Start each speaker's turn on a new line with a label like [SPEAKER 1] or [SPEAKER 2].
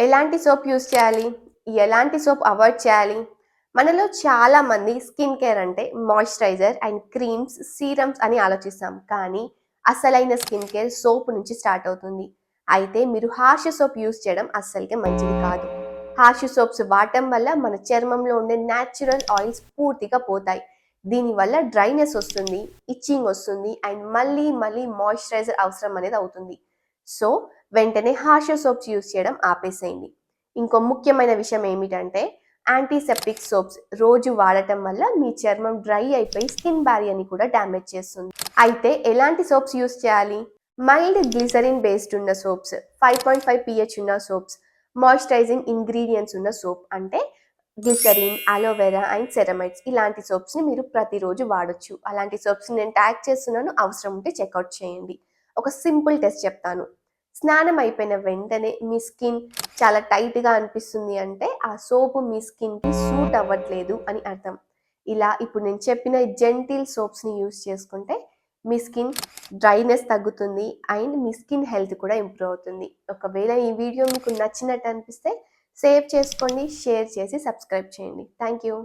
[SPEAKER 1] ఎలాంటి soap use చేయాలి? ఎలాంటి సోప్ అవాయిడ్ చేయాలి? మనలో చాలామంది స్కిన్ కేర్ అంటే మాయిశ్చరైజర్ అండ్ క్రీమ్స్, సీరమ్స్ అని ఆలోచిస్తాం. కానీ అసలైన స్కిన్ కేర్ సోప్ నుంచి స్టార్ట్ అవుతుంది. అయితే మీరు హార్ష్ సోప్ యూజ్ చేయడం అస్సలకే మంచిది కాదు. హార్ష్ సోప్స్ వాడటం వల్ల మన చర్మంలో ఉండే న్యాచురల్ ఆయిల్స్ పూర్తిగా పోతాయి. దీనివల్ల డ్రైనెస్ వస్తుంది, ఇచ్చింగ్ వస్తుంది అండ్ మళ్ళీ మళ్ళీ మాయిశ్చరైజర్ అవసరం అనేది అవుతుంది. సో వెంటనే హార్ష్ సోప్స్ యూజ్ చేయడం ఆపేసేయండి. ఇంకో ముఖ్యమైన విషయం ఏమిటంటే యాంటీసెప్టిక్ సోప్స్ రోజు వాడటం వల్ల మీ చర్మం డ్రై అయిపోయి స్కిన్ బ్యారియర్ని కూడా డ్యామేజ్ చేస్తుంది. అయితే ఎలాంటి సోప్స్ యూజ్ చేయాలి? మైల్డ్ గ్లిసరిన్ బేస్డ్ ఉన్న సోప్స్, 5.5 pH ఉన్న సోప్స్, మాయిశ్చరైజింగ్ ఇంగ్రీడియంట్స్ ఉన్న సోప్ అంటే గ్లిసరిన్, అలోవెరా అండ్ సెరమైడ్స్ ఇలాంటి సోప్స్ని మీరు ప్రతిరోజు వాడొచ్చు. అలాంటి సోప్స్ని నేను ట్యాగ్ చేస్తున్నాను, అవసరం ఉంటే చెక్అవుట్ చేయండి. ఒక సింపుల్ టెస్ట్ చెప్తాను. స్నానం అయిపోయిన వెంటనే మీ స్కిన్ చాలా టైట్గా అనిపిస్తుంది అంటే ఆ సోపు మీ స్కిన్కి సూట్ అవ్వట్లేదు అని అర్థం. ఇలా ఇప్పుడు నేను చెప్పిన జెంటిల్ సోప్స్ని యూస్ చేసుకుంటే మీ స్కిన్ డ్రైనెస్ తగ్గుతుంది అండ్ మీ స్కిన్ హెల్త్ కూడా ఇంప్రూవ్ అవుతుంది. ఒకవేళ ఈ వీడియో మీకు నచ్చినట్టు అనిపిస్తే సేవ్ చేసుకోండి, షేర్ చేసి సబ్స్క్రైబ్ చేయండి. Thank you.